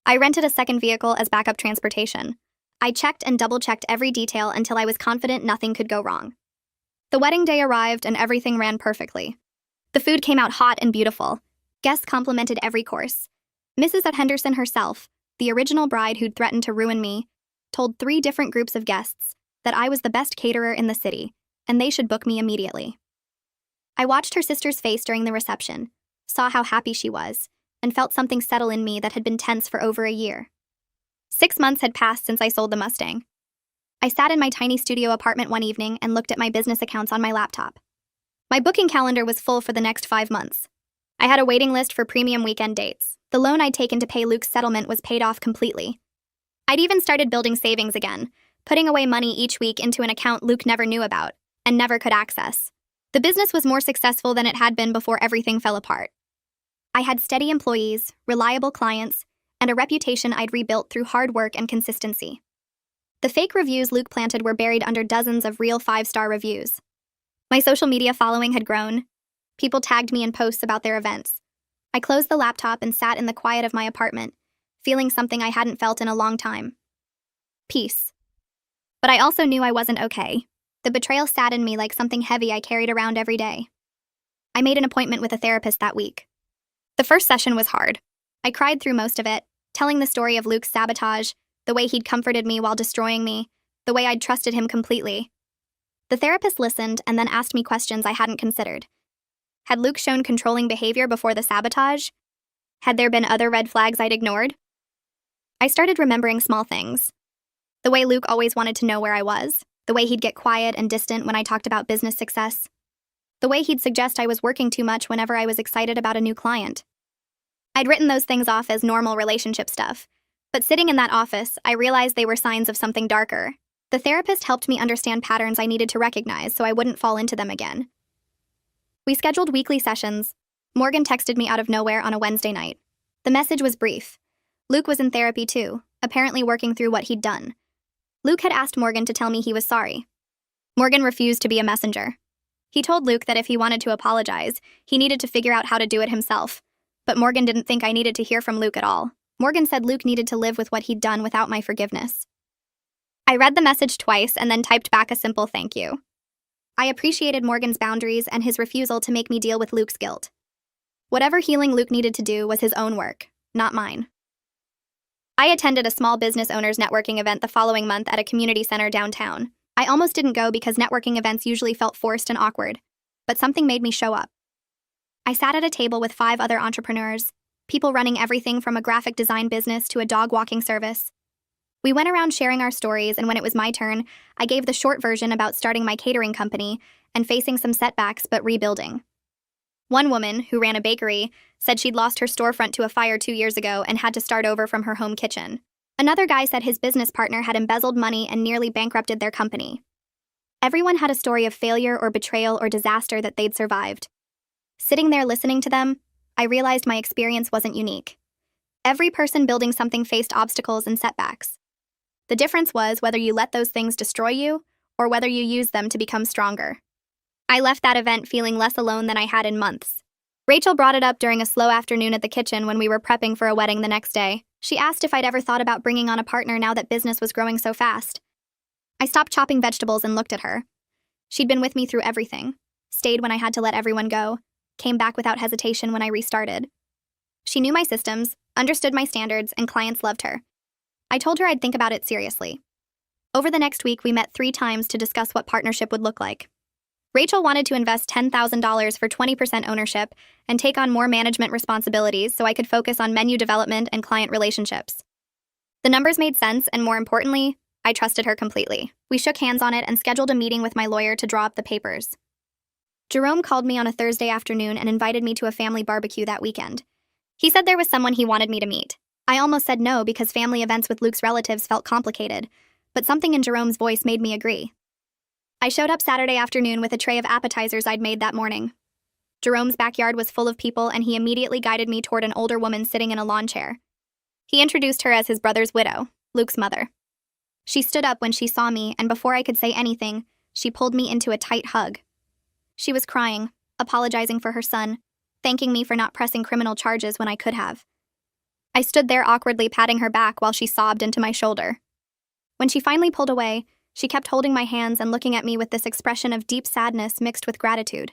S1: I rented a second vehicle as backup transportation. I checked and double-checked every detail until I was confident nothing could go wrong. The wedding day arrived and everything ran perfectly. The food came out hot and beautiful. Guests complimented every course. Mrs. Henderson herself, the original bride who'd threatened to ruin me, told 3 different groups of guests that I was the best caterer in the city, and they should book me immediately. I watched her sister's face during the reception, saw how happy she was, and felt something settle in me that had been tense for over a year. 6 months had passed since I sold the Mustang. I sat in my tiny studio apartment one evening and looked at my business accounts on my laptop. My booking calendar was full for the next 5 months. I had a waiting list for premium weekend dates. The loan I'd taken to pay Luke's settlement was paid off completely. I'd even started building savings again, putting away money each week into an account Luke never knew about and never could access. The business was more successful than it had been before everything fell apart. I had steady employees, reliable clients, and a reputation I'd rebuilt through hard work and consistency. The fake reviews Luke planted were buried under dozens of real 5-star reviews. My social media following had grown. People tagged me in posts about their events. I closed the laptop and sat in the quiet of my apartment, feeling something I hadn't felt in a long time. Peace. But I also knew I wasn't okay. The betrayal sat in me like something heavy I carried around every day. I made an appointment with a therapist that week. The first session was hard. I cried through most of it, telling the story of Luke's sabotage, the way he'd comforted me while destroying me, the way I'd trusted him completely. The therapist listened and then asked me questions I hadn't considered. Had Luke shown controlling behavior before the sabotage? Had there been other red flags I'd ignored? I started remembering small things. The way Luke always wanted to know where I was, the way he'd get quiet and distant when I talked about business success, the way he'd suggest I was working too much whenever I was excited about a new client. I'd written those things off as normal relationship stuff, but sitting in that office, I realized they were signs of something darker. The therapist helped me understand patterns I needed to recognize so I wouldn't fall into them again. We scheduled weekly sessions. Morgan texted me out of nowhere on a Wednesday night. The message was brief. Luke was in therapy too, apparently working through what he'd done. Luke had asked Morgan to tell me he was sorry. Morgan refused to be a messenger. He told Luke that if he wanted to apologize, he needed to figure out how to do it himself. But Morgan didn't think I needed to hear from Luke at all. Morgan said Luke needed to live with what he'd done without my forgiveness. I read the message twice and then typed back a simple thank you. I appreciated Morgan's boundaries and his refusal to make me deal with Luke's guilt. Whatever healing Luke needed to do was his own work, not mine. I attended a small business owners networking event the following month at a community center downtown. I almost didn't go because networking events usually felt forced and awkward, but something made me show up. I sat at a table with 5 other entrepreneurs, people running everything from a graphic design business to a dog walking service. We went around sharing our stories, and when it was my turn, I gave the short version about starting my catering company and facing some setbacks but rebuilding. One woman, who ran a bakery, said she'd lost her storefront to a fire 2 years ago and had to start over from her home kitchen. Another guy said his business partner had embezzled money and nearly bankrupted their company. Everyone had a story of failure or betrayal or disaster that they'd survived. Sitting there listening to them, I realized my experience wasn't unique. Every person building something faced obstacles and setbacks. The difference was whether you let those things destroy you or whether you used them to become stronger. I left that event feeling less alone than I had in months. Rachel brought it up during a slow afternoon at the kitchen when we were prepping for a wedding the next day. She asked if I'd ever thought about bringing on a partner now that business was growing so fast. I stopped chopping vegetables and looked at her. She'd been with me through everything, stayed when I had to let everyone go, came back without hesitation when I restarted. She knew my systems, understood my standards, and clients loved her. I told her I'd think about it seriously. Over the next week, we met 3 times to discuss what partnership would look like. Rachel wanted to invest $10,000 for 20% ownership and take on more management responsibilities so I could focus on menu development and client relationships. The numbers made sense, and more importantly, I trusted her completely. We shook hands on it and scheduled a meeting with my lawyer to draw up the papers. Jerome called me on a Thursday afternoon and invited me to a family barbecue that weekend. He said there was someone he wanted me to meet. I almost said no because family events with Luke's relatives felt complicated, but something in Jerome's voice made me agree. I showed up Saturday afternoon with a tray of appetizers I'd made that morning. Jerome's backyard was full of people, and he immediately guided me toward an older woman sitting in a lawn chair. He introduced her as his brother's widow, Luke's mother. She stood up when she saw me, and before I could say anything, she pulled me into a tight hug. She was crying, apologizing for her son, thanking me for not pressing criminal charges when I could have. I stood there awkwardly patting her back while she sobbed into my shoulder. When she finally pulled away, she kept holding my hands and looking at me with this expression of deep sadness mixed with gratitude.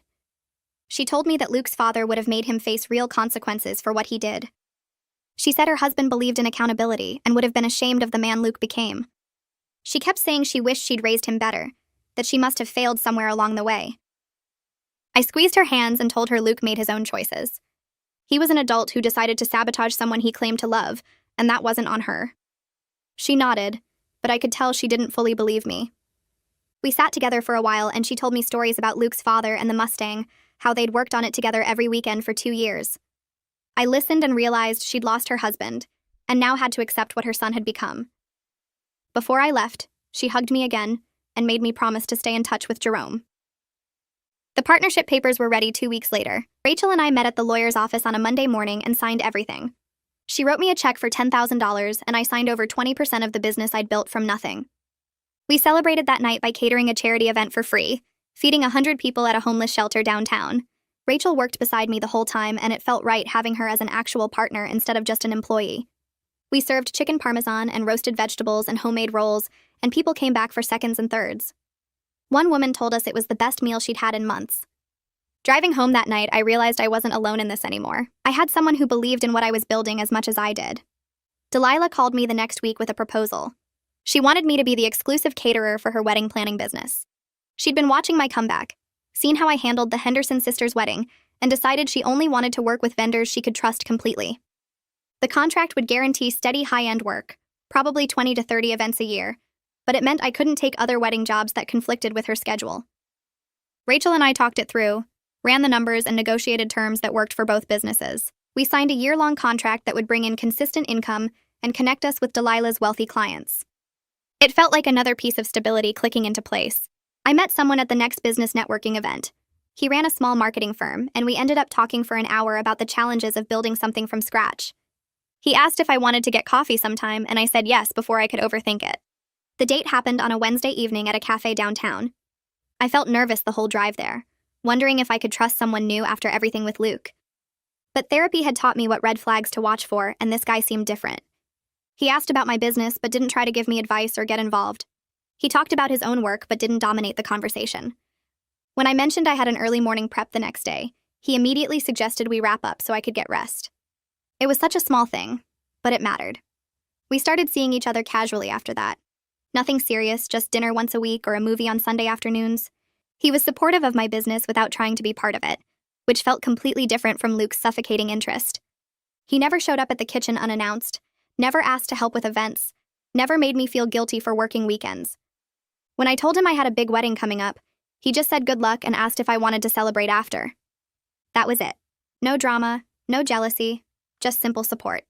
S1: She told me that Luke's father would have made him face real consequences for what he did. She said her husband believed in accountability and would have been ashamed of the man Luke became. She kept saying she wished she'd raised him better, that she must have failed somewhere along the way. I squeezed her hands and told her Luke made his own choices. He was an adult who decided to sabotage someone he claimed to love, and that wasn't on her. She nodded, but I could tell she didn't fully believe me. We sat together for a while, and she told me stories about Luke's father and the Mustang, how they'd worked on it together every weekend for 2 years. I listened and realized she'd lost her husband, and now had to accept what her son had become. Before I left, she hugged me again and made me promise to stay in touch with Jerome. The partnership papers were ready 2 weeks later. Rachel and I met at the lawyer's office on a Monday morning and signed everything. She wrote me a check for $10,000, and I signed over 20% of the business I'd built from nothing. We celebrated that night by catering a charity event for free, feeding 100 people at a homeless shelter downtown. Rachel worked beside me the whole time, and it felt right having her as an actual partner instead of just an employee. We served chicken parmesan and roasted vegetables and homemade rolls, and people came back for seconds and thirds. One woman told us it was the best meal she'd had in months. Driving home that night, I realized I wasn't alone in this anymore. I had someone who believed in what I was building as much as I did. Delilah called me the next week with a proposal. She wanted me to be the exclusive caterer for her wedding planning business. She'd been watching my comeback, seen how I handled the Henderson sisters' wedding, and decided she only wanted to work with vendors she could trust completely. The contract would guarantee steady high-end work, probably 20 to 30 events a year, but it meant I couldn't take other wedding jobs that conflicted with her schedule. Rachel and I talked it through, ran the numbers, and negotiated terms that worked for both businesses. We signed a year-long contract that would bring in consistent income and connect us with Delilah's wealthy clients. It felt like another piece of stability clicking into place. I met someone at the next business networking event. He ran a small marketing firm, and we ended up talking for an hour about the challenges of building something from scratch. He asked if I wanted to get coffee sometime, and I said yes before I could overthink it. The date happened on a Wednesday evening at a cafe downtown. I felt nervous the whole drive there, wondering if I could trust someone new after everything with Luke. But therapy had taught me what red flags to watch for, and this guy seemed different. He asked about my business but didn't try to give me advice or get involved. He talked about his own work but didn't dominate the conversation. When I mentioned I had an early morning prep the next day, he immediately suggested we wrap up so I could get rest. It was such a small thing, but it mattered. We started seeing each other casually after that. Nothing serious, just dinner once a week or a movie on Sunday afternoons. He was supportive of my business without trying to be part of it, which felt completely different from Luke's suffocating interest. He never showed up at the kitchen unannounced, never asked to help with events, never made me feel guilty for working weekends. When I told him I had a big wedding coming up, he just said good luck and asked if I wanted to celebrate after. That was it. No drama, no jealousy, just simple support.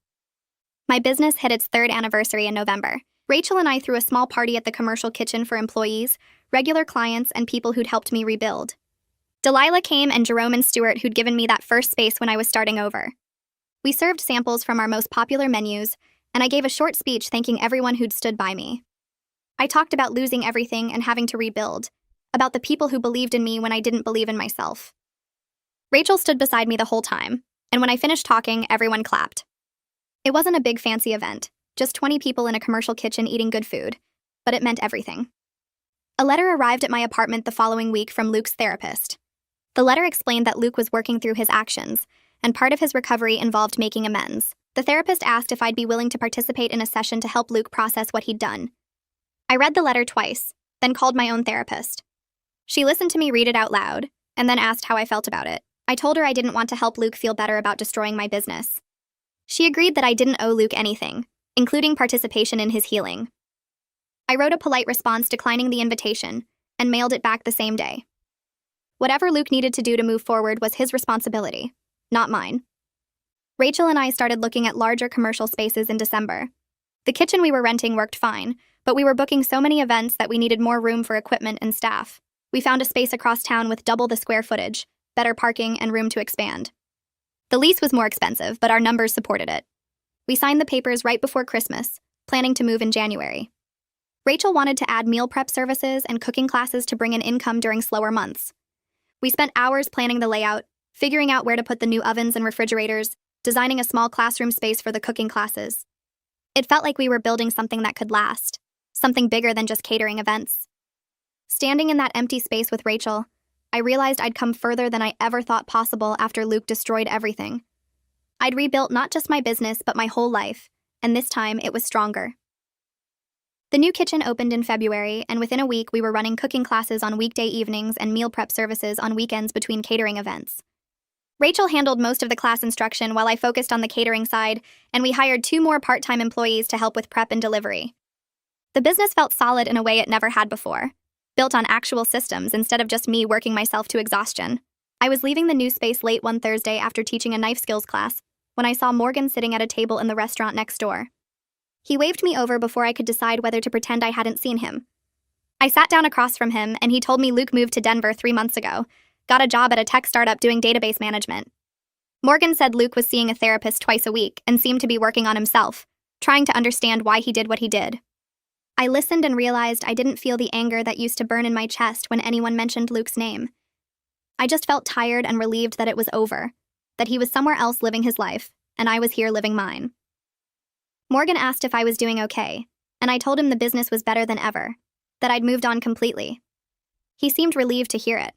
S1: My business hit its 3rd anniversary in November. Rachel and I threw a small party at the commercial kitchen for employees, regular clients, and people who'd helped me rebuild. Delilah came, and Jerome and Stuart, who'd given me that first space when I was starting over. We served samples from our most popular menus, and I gave a short speech thanking everyone who'd stood by me. I talked about losing everything and having to rebuild, about the people who believed in me when I didn't believe in myself. Rachel stood beside me the whole time, and when I finished talking, everyone clapped. It wasn't a big fancy event, just 20 people in a commercial kitchen eating good food, but it meant everything. A letter arrived at my apartment the following week from Luke's therapist. The letter explained that Luke was working through his actions, and part of his recovery involved making amends. The therapist asked if I'd be willing to participate in a session to help Luke process what he'd done. I read the letter twice, then called my own therapist. She listened to me read it out loud, and then asked how I felt about it. I told her I didn't want to help Luke feel better about destroying my business. She agreed that I didn't owe Luke anything, including participation in his healing. I wrote a polite response declining the invitation, and mailed it back the same day. Whatever Luke needed to do to move forward was his responsibility, not mine. Rachel and I started looking at larger commercial spaces in December. The kitchen we were renting worked fine, but we were booking so many events that we needed more room for equipment and staff. We found a space across town with double the square footage, better parking, and room to expand. The lease was more expensive, but our numbers supported it. We signed the papers right before Christmas, planning to move in January. Rachel wanted to add meal prep services and cooking classes to bring in income during slower months. We spent hours planning the layout, figuring out where to put the new ovens and refrigerators, designing a small classroom space for the cooking classes. It felt like we were building something that could last, something bigger than just catering events. Standing in that empty space with Rachel, I realized I'd come further than I ever thought possible after Luke destroyed everything. I'd rebuilt not just my business, but my whole life, and this time it was stronger. The new kitchen opened in February, and within a week we were running cooking classes on weekday evenings and meal prep services on weekends between catering events. Rachel handled most of the class instruction while I focused on the catering side, and we hired 2 more part-time employees to help with prep and delivery. The business felt solid in a way it never had before, built on actual systems instead of just me working myself to exhaustion. I was leaving the new space late one Thursday after teaching a knife skills class when I saw Morgan sitting at a table in the restaurant next door. He waved me over before I could decide whether to pretend I hadn't seen him. I sat down across from him, and he told me Luke moved to Denver 3 months ago, got a job at a tech startup doing database management. Morgan said Luke was seeing a therapist twice a week and seemed to be working on himself, trying to understand why he did what he did. I listened and realized I didn't feel the anger that used to burn in my chest when anyone mentioned Luke's name. I just felt tired and relieved that it was over, that he was somewhere else living his life, and I was here living mine. Morgan asked if I was doing okay, and I told him the business was better than ever, that I'd moved on completely. He seemed relieved to hear it,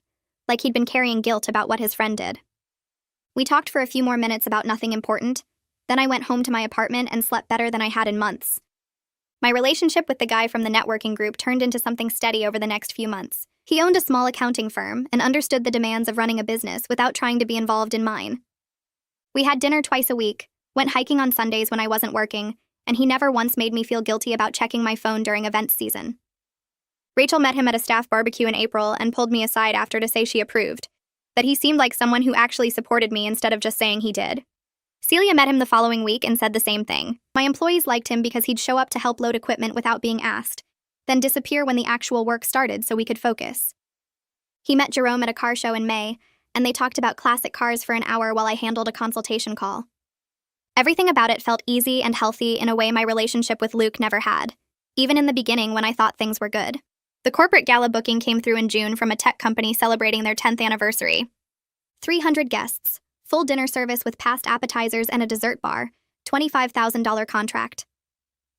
S1: like he'd been carrying guilt about what his friend did. We talked for a few more minutes about nothing important, then I went home to my apartment and slept better than I had in months. My relationship with the guy from the networking group turned into something steady over the next few months. He owned a small accounting firm and understood the demands of running a business without trying to be involved in mine. We had dinner twice a week, went hiking on Sundays when I wasn't working, and he never once made me feel guilty about checking my phone during event season. Rachel met him at a staff barbecue in April and pulled me aside after to say she approved, that he seemed like someone who actually supported me instead of just saying he did. Celia met him the following week and said the same thing. My employees liked him because he'd show up to help load equipment without being asked, then disappear when the actual work started so we could focus. He met Jerome at a car show in May, and they talked about classic cars for an hour while I handled a consultation call. Everything about it felt easy and healthy in a way my relationship with Luke never had, even in the beginning when I thought things were good. The corporate gala booking came through in June from a tech company celebrating their 10th anniversary. 300 guests, full dinner service with past appetizers and a dessert bar, $25,000 contract.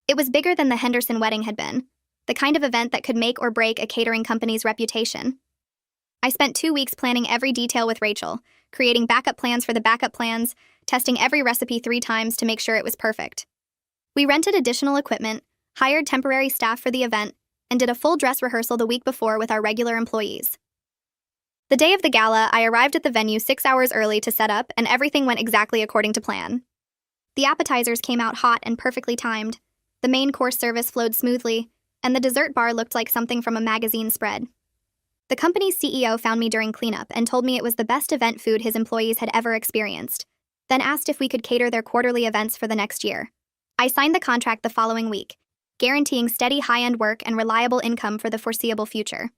S1: It was bigger than the Henderson wedding had been, the kind of event that could make or break a catering company's reputation. I spent 2 weeks planning every detail with Rachel, creating backup plans for the backup plans, testing every recipe 3 times to make sure it was perfect. We rented additional equipment, hired temporary staff for the event, and did a full dress rehearsal the week before with our regular employees. The day of the gala, I arrived at the venue 6 hours early to set up, and everything went exactly according to plan. The appetizers came out hot and perfectly timed, the main course service flowed smoothly, and the dessert bar looked like something from a magazine spread. The company's CEO found me during cleanup and told me it was the best event food his employees had ever experienced, then asked if we could cater their quarterly events for the next year. I signed the contract the following week, guaranteeing steady high-end work and reliable income for the foreseeable future.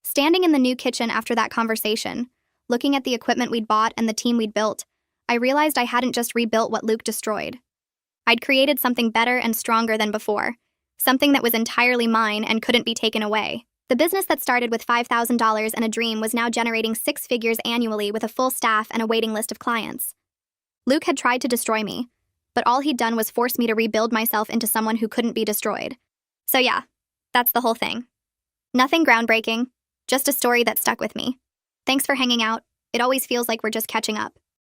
S1: Standing in the new kitchen after that conversation, looking at the equipment we'd bought and the team we'd built, I realized I hadn't just rebuilt what Luke destroyed. I'd created something better and stronger than before, something that was entirely mine and couldn't be taken away. The business that started with $5,000 and a dream was now generating six figures annually with a full staff and a waiting list of clients. Luke had tried to destroy me, but all he'd done was force me to rebuild myself into someone who couldn't be destroyed. So yeah, that's the whole thing. Nothing groundbreaking, just a story that stuck with me. Thanks for hanging out. It always feels like we're just catching up.